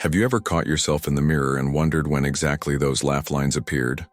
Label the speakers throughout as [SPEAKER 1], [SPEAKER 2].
[SPEAKER 1] Have you ever caught yourself in the mirror and wondered when exactly those laugh lines appeared?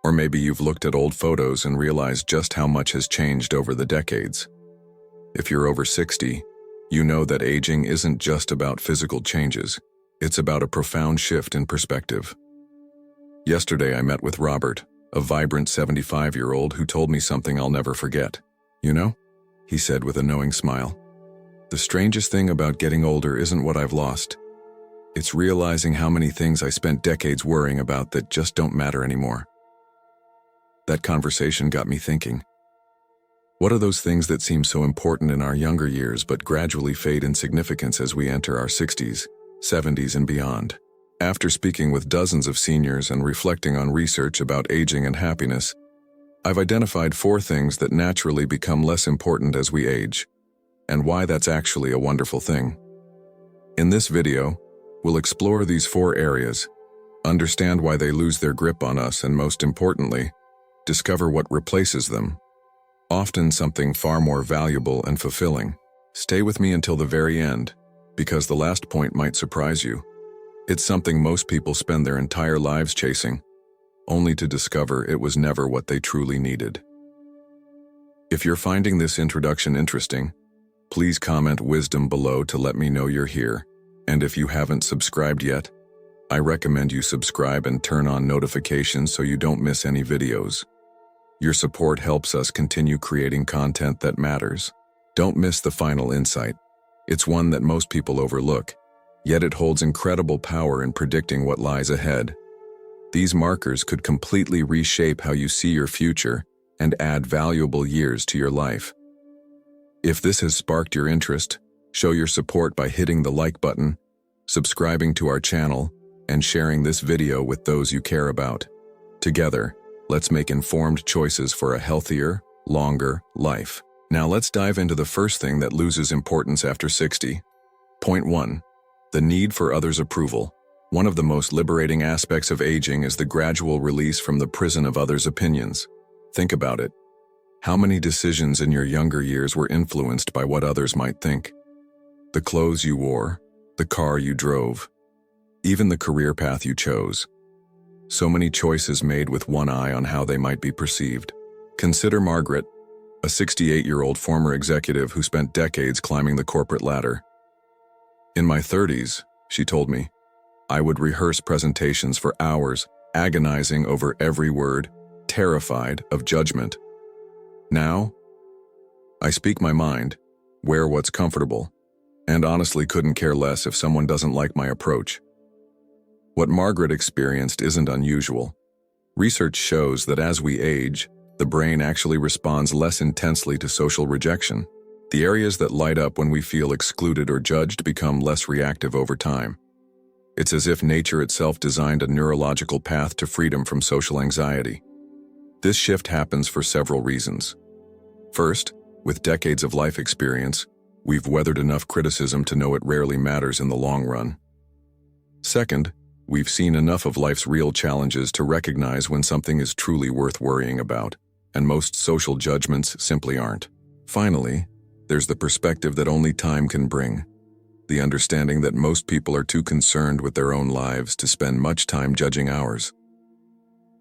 [SPEAKER 1] Or maybe you've looked at old photos and realized just how much has changed over the decades. If you're over 60, you know that aging isn't just about physical changes, it's about a profound shift in perspective. Yesterday I met with Robert, a vibrant 75-year-old who told me something I'll never forget. "You know," he said with a knowing smile, "the strangest thing about getting older isn't what I've lost. It's realizing how many things I spent decades worrying about that just don't matter anymore." That conversation got me thinking. What are those things that seem so important in our younger years but gradually fade in significance as we enter our 60s, 70s, and beyond? After speaking with dozens of seniors and reflecting on research about aging and happiness, I've identified 4 things that naturally become less important as we age, and why that's actually a wonderful thing. In this video, we'll explore these 4 areas, understand why they lose their grip on us, and most importantly, discover what replaces them, often something far more valuable and fulfilling. Stay with me until the very end, because the last point might surprise you. It's something most people spend their entire lives chasing, only to discover it was never what they truly needed. If you're finding this introduction interesting, please comment wisdom below to let me know you're here. And if you haven't subscribed yet, I recommend you subscribe and turn on notifications so you don't miss any videos. Your support helps us continue creating content that matters. Don't miss the final insight. It's one that most people overlook, yet it holds incredible power in predicting what lies ahead. These markers could completely reshape how you see your future and add valuable years to your life. If this has sparked your interest, show your support by hitting the like button, subscribing to our channel, and sharing this video with those you care about. Together, let's make informed choices for a healthier, longer life. Now let's dive into the first thing that loses importance after 60. Point 1. The need for others' approval. One of the most liberating aspects of aging is the gradual release from the prison of others' opinions. Think about it. How many decisions in your younger years were influenced by what others might think? The clothes you wore, the car you drove, even the career path you chose. So many choices made with one eye on how they might be perceived. Consider Margaret, a 68-year-old former executive who spent decades climbing the corporate ladder. "In my 30s, she told me, I would rehearse presentations for hours, agonizing over every word, terrified of judgment. Now, I speak my mind, wear what's comfortable, and honestly couldn't care less if someone doesn't like my approach." What Margaret experienced isn't unusual. Research shows that as we age, the brain actually responds less intensely to social rejection. The areas that light up when we feel excluded or judged become less reactive over time. It's as if nature itself designed a neurological path to freedom from social anxiety. This shift happens for several reasons. First, with decades of life experience, we've weathered enough criticism to know it rarely matters in the long run. Second, we've seen enough of life's real challenges to recognize when something is truly worth worrying about, and most social judgments simply aren't. Finally, there's the perspective that only time can bring. The understanding that most people are too concerned with their own lives to spend much time judging ours.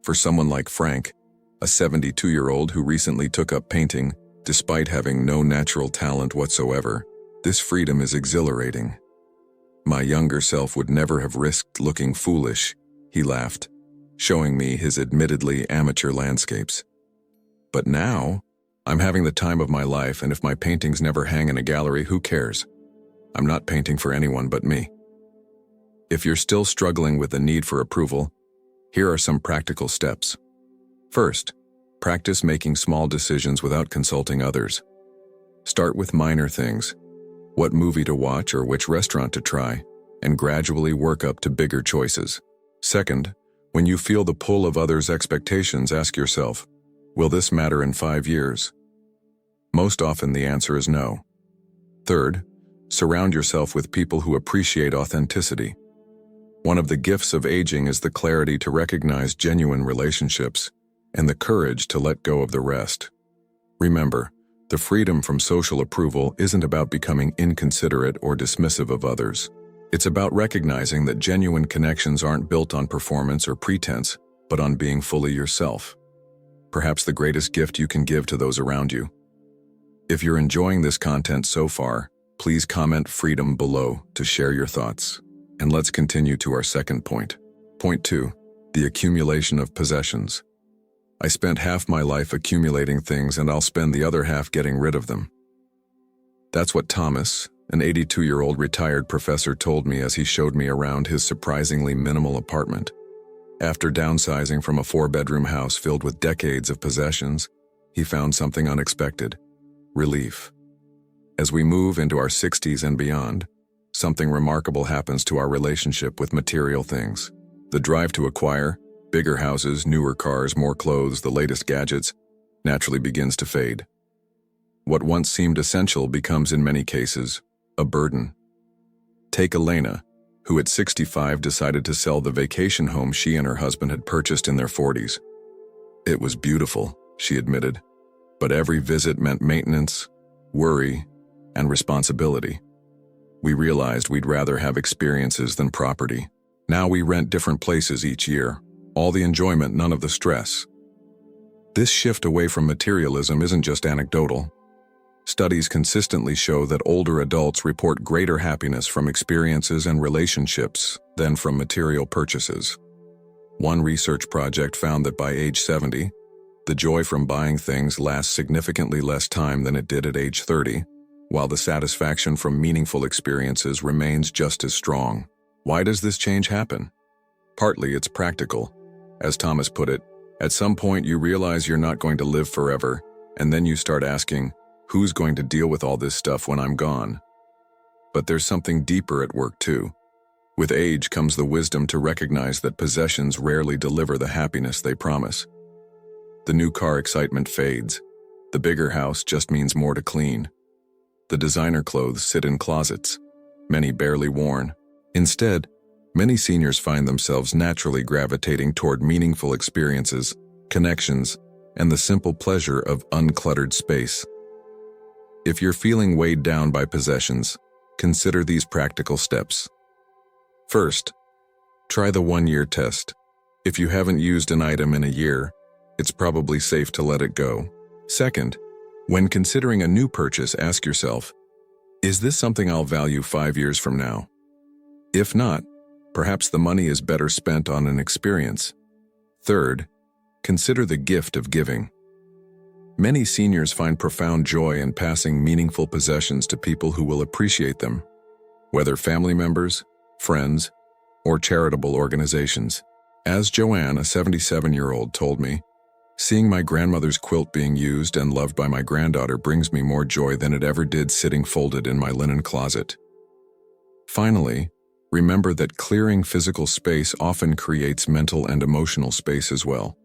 [SPEAKER 1] For someone like Frank, a 72-year-old who recently took up painting, despite having no natural talent whatsoever, this freedom is exhilarating. "My younger self would never have risked looking foolish," he laughed, showing me his admittedly amateur landscapes. "But now, I'm having the time of my life, and if my paintings never hang in a gallery, who cares? I'm not painting for anyone but me." If you're still struggling with the need for approval, here are some practical steps. First, practice making small decisions without consulting others. Start with minor things, what movie to watch or which restaurant to try, and gradually work up to bigger choices. Second, when you feel the pull of others' expectations, ask yourself, will this matter in 5 years? Most often the answer is no. Third, surround yourself with people who appreciate authenticity. One of the gifts of aging is the clarity to recognize genuine relationships and the courage to let go of the rest. Remember, the freedom from social approval isn't about becoming inconsiderate or dismissive of others. It's about recognizing that genuine connections aren't built on performance or pretense, but on being fully yourself. Perhaps the greatest gift you can give to those around you. If you're enjoying this content so far, please comment freedom below to share your thoughts. And let's continue to our second point. Point 2. The accumulation of possessions. I spent half my life accumulating things and I'll spend the other half getting rid of them. That's what Thomas, an 82-year-old retired professor, told me as he showed me around his surprisingly minimal apartment. After downsizing from a 4-bedroom house filled with decades of possessions, he found something unexpected: relief. As we move into our 60s and beyond, something remarkable happens to our relationship with material things. The drive to acquire bigger houses, newer cars, more clothes, the latest gadgets naturally begins to fade. What once seemed essential becomes, in many cases, a burden. Take Elena, who at 65 decided to sell the vacation home she and her husband had purchased in their 40s. It was beautiful, she admitted, but every visit meant maintenance, worry, and responsibility. We realized we'd rather have experiences than property. Now we rent different places each year, all the enjoyment, none of the stress. This shift away from materialism isn't just anecdotal. Studies consistently show that older adults report greater happiness from experiences and relationships than from material purchases. One research project found that by age 70, the joy from buying things lasts significantly less time than it did at age 30, while the satisfaction from meaningful experiences remains just as strong. Why does this change happen? Partly it's practical. As Thomas put it, at some point you realize you're not going to live forever, and then you start asking, who's going to deal with all this stuff when I'm gone? But there's something deeper at work too. With age comes the wisdom to recognize that possessions rarely deliver the happiness they promise. The new car excitement fades. The bigger house just means more to clean. The designer clothes sit in closets, many barely worn. Instead, many seniors find themselves naturally gravitating toward meaningful experiences, connections, and the simple pleasure of uncluttered space. If you're feeling weighed down by possessions, consider these practical steps. First, try the 1-year test. If you haven't used an item in a year, it's probably safe to let it go. Second, when considering a new purchase, ask yourself, is this something I'll value 5 years from now? If not, perhaps the money is better spent on an experience. Third, consider the gift of giving. Many seniors find profound joy in passing meaningful possessions to people who will appreciate them, whether family members, friends, or charitable organizations. As Joanne, a 77-year-old, told me, seeing my grandmother's quilt being used and loved by my granddaughter brings me more joy than it ever did sitting folded in my linen closet. Finally, remember that clearing physical space often creates mental and emotional space as well.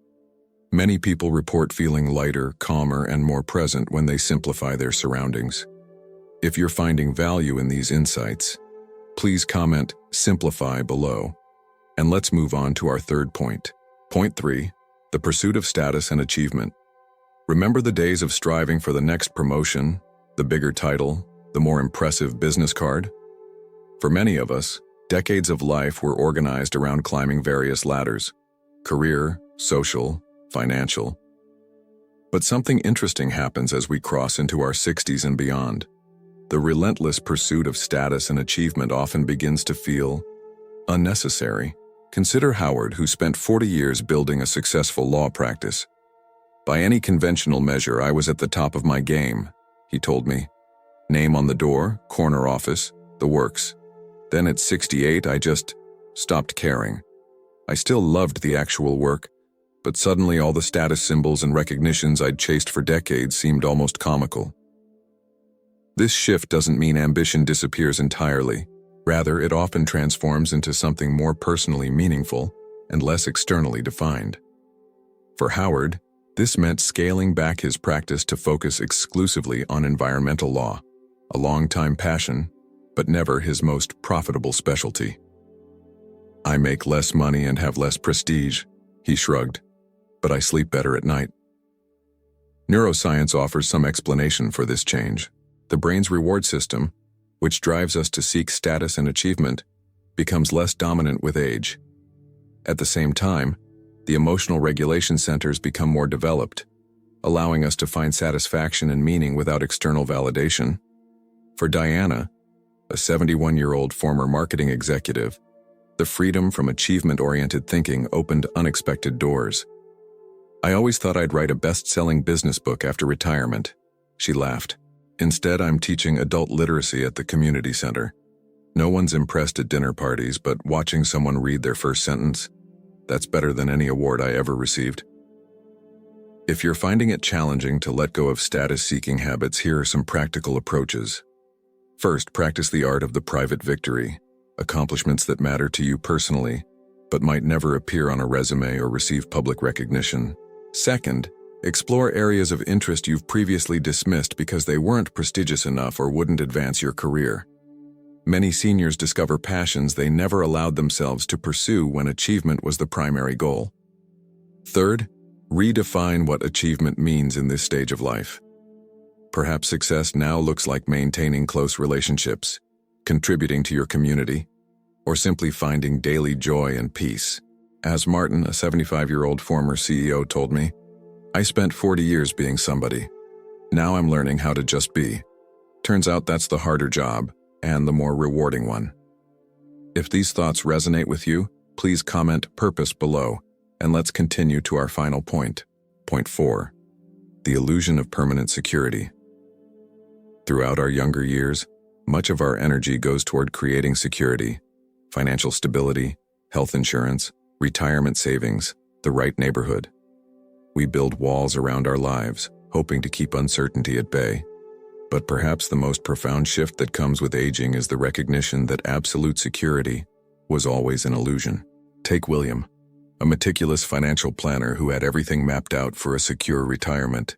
[SPEAKER 1] Many people report feeling lighter, calmer, and more present when they simplify their surroundings. If you're finding value in these insights, please comment "Simplify" below. And let's move on to our third point. Point 3. The pursuit of status and achievement. Remember the days of striving for the next promotion, the bigger title, the more impressive business card? For many of us, decades of life were organized around climbing various ladders: career, social, financial. But something interesting happens as we cross into our 60s and beyond. The relentless pursuit of status and achievement often begins to feel unnecessary. Consider Howard, who spent 40 years building a successful law practice. By any conventional measure, I was at the top of my game, he told me. Name on the door, corner office, the works. Then at 68, I just stopped caring. I still loved the actual work, but suddenly all the status symbols and recognitions I'd chased for decades seemed almost comical. This shift doesn't mean ambition disappears entirely. Rather, it often transforms into something more personally meaningful and less externally defined. For Howard, this meant scaling back his practice to focus exclusively on environmental law, a long-time passion, but never his most profitable specialty. I make less money and have less prestige, he shrugged, but I sleep better at night. Neuroscience offers some explanation for this change. The brain's reward system, which drives us to seek status and achievement, becomes less dominant with age. At the same time, the emotional regulation centers become more developed, allowing us to find satisfaction and meaning without external validation. For Diana, a 71-year-old former marketing executive, the freedom from achievement-oriented thinking opened unexpected doors. "I always thought I'd write a best-selling business book after retirement," she laughed. "Instead, I'm teaching adult literacy at the community center. No one's impressed at dinner parties, but watching someone read their first sentence, that's better than any award I ever received." If you're finding it challenging to let go of status-seeking habits, here are some practical approaches. First, practice the art of the private victory, accomplishments that matter to you personally, but might never appear on a resume or receive public recognition. Second, explore areas of interest you've previously dismissed because they weren't prestigious enough or wouldn't advance your career. Many seniors discover passions they never allowed themselves to pursue when achievement was the primary goal. Third, redefine what achievement means in this stage of life. Perhaps success now looks like maintaining close relationships, contributing to your community, or simply finding daily joy and peace. As Martin, a 75-year-old former CEO, told me, "I spent 40 years being somebody. Now I'm learning how to just be." Turns out that's the harder job, and the more rewarding one. If these thoughts resonate with you, please comment "purpose" below, and let's continue to our final point. Point 4. The illusion of permanent security. Throughout our younger years, much of our energy goes toward creating security, financial stability, health insurance, retirement savings, the right neighborhood. We build walls around our lives, hoping to keep uncertainty at bay. But perhaps the most profound shift that comes with aging is the recognition that absolute security was always an illusion. Take William, a meticulous financial planner who had everything mapped out for a secure retirement.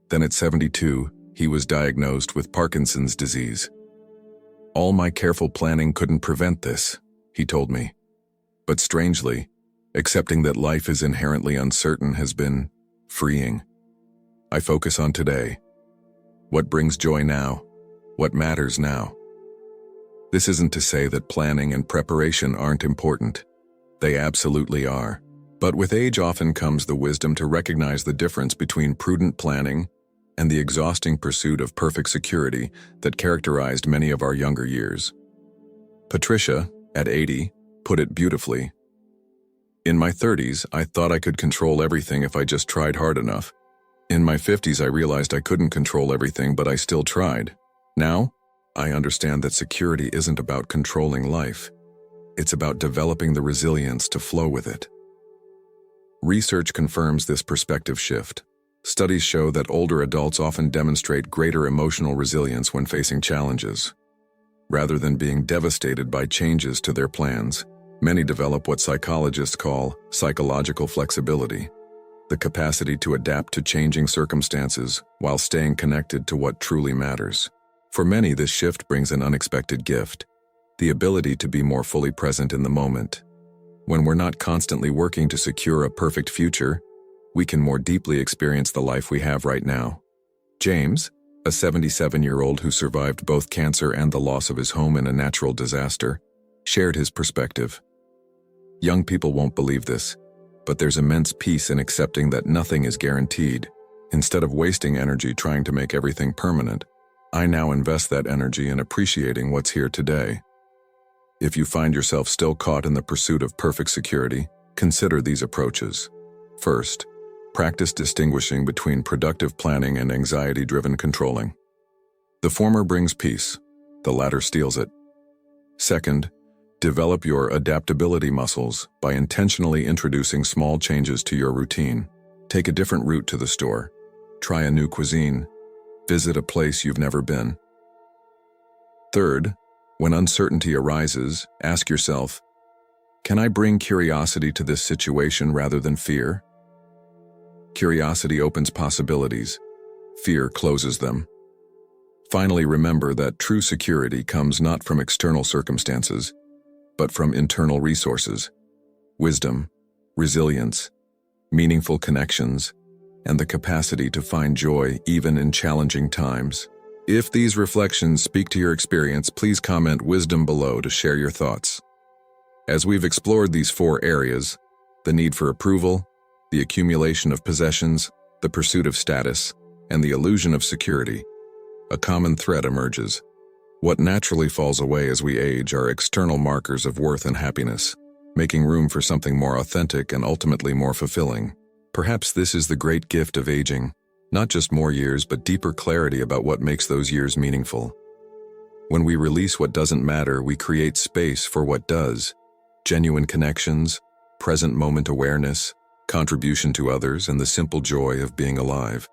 [SPEAKER 1] Then at 72, he was diagnosed with Parkinson's disease. "All my careful planning couldn't prevent this," he told me. But strangely, accepting that life is inherently uncertain has been freeing. I focus on today. What brings joy now? What matters now? This isn't to say that planning and preparation aren't important. They absolutely are. But with age often comes the wisdom to recognize the difference between prudent planning and the exhausting pursuit of perfect security that characterized many of our younger years. Patricia, at 80, put it beautifully. "In my 30s, I thought I could control everything if I just tried hard enough. In my 50s, I realized I couldn't control everything, but I still tried. Now, I understand that security isn't about controlling life. It's about developing the resilience to flow with it." Research confirms this perspective shift. Studies show that older adults often demonstrate greater emotional resilience when facing challenges. Rather than being devastated by changes to their plans, many develop what psychologists call psychological flexibility, the capacity to adapt to changing circumstances while staying connected to what truly matters. For many, this shift brings an unexpected gift, the ability to be more fully present in the moment. When we're not constantly working to secure a perfect future, we can more deeply experience the life we have right now. James, a 77-year-old who survived both cancer and the loss of his home in a natural disaster, shared his perspective. "Young people won't believe this, but there's immense peace in accepting that nothing is guaranteed. Instead of wasting energy trying to make everything permanent, I now invest that energy in appreciating what's here today." If you find yourself still caught in the pursuit of perfect security, consider these approaches. First, practice distinguishing between productive planning and anxiety-driven controlling. The former brings peace, the latter steals it. Second, develop your adaptability muscles by intentionally introducing small changes to your routine. Take a different route to the store, try a new cuisine, visit a place you've never been. Third, when uncertainty arises, ask yourself, can I bring curiosity to this situation rather than fear? Curiosity opens possibilities. Fear closes them. Finally, remember that true security comes not from external circumstances, but from internal resources, wisdom, resilience, meaningful connections, and the capacity to find joy even in challenging times. If these reflections speak to your experience, please comment wisdom below to share your thoughts. As we've explored these 4 areas, the need for approval, the accumulation of possessions, the pursuit of status, and the illusion of security, a common thread emerges. What naturally falls away as we age are external markers of worth and happiness, making room for something more authentic and ultimately more fulfilling. Perhaps this is the great gift of aging, not just more years, but deeper clarity about what makes those years meaningful. When we release what doesn't matter, we create space for what does: genuine connections, present moment awareness, contribution to others, and the simple joy of being alive.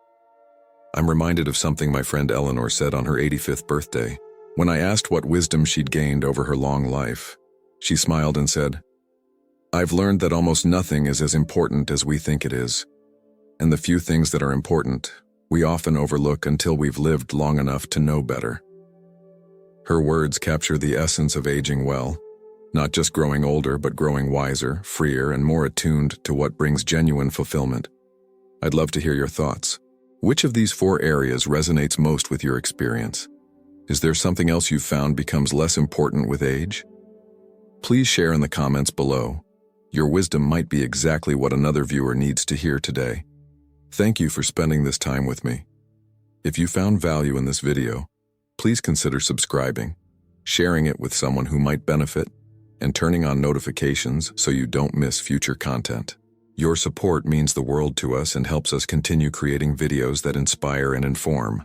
[SPEAKER 1] I'm reminded of something my friend Eleanor said on her 85th birthday. When I asked what wisdom she'd gained over her long life, she smiled and said, "I've learned that almost nothing is as important as we think it is. And the few things that are important, we often overlook until we've lived long enough to know better." Her words capture the essence of aging well, not just growing older, but growing wiser, freer, and more attuned to what brings genuine fulfillment. I'd love to hear your thoughts. Which of these 4 areas resonates most with your experience? Is there something else you've found becomes less important with age? Please share in the comments below. Your wisdom might be exactly what another viewer needs to hear today. Thank you for spending this time with me. If you found value in this video, please consider subscribing, sharing it with someone who might benefit, and turning on notifications so you don't miss future content. Your support means the world to us and helps us continue creating videos that inspire and inform.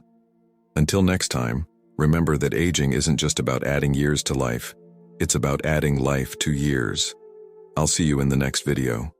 [SPEAKER 1] Until next time, remember that aging isn't just about adding years to life, it's about adding life to years. I'll see you in the next video.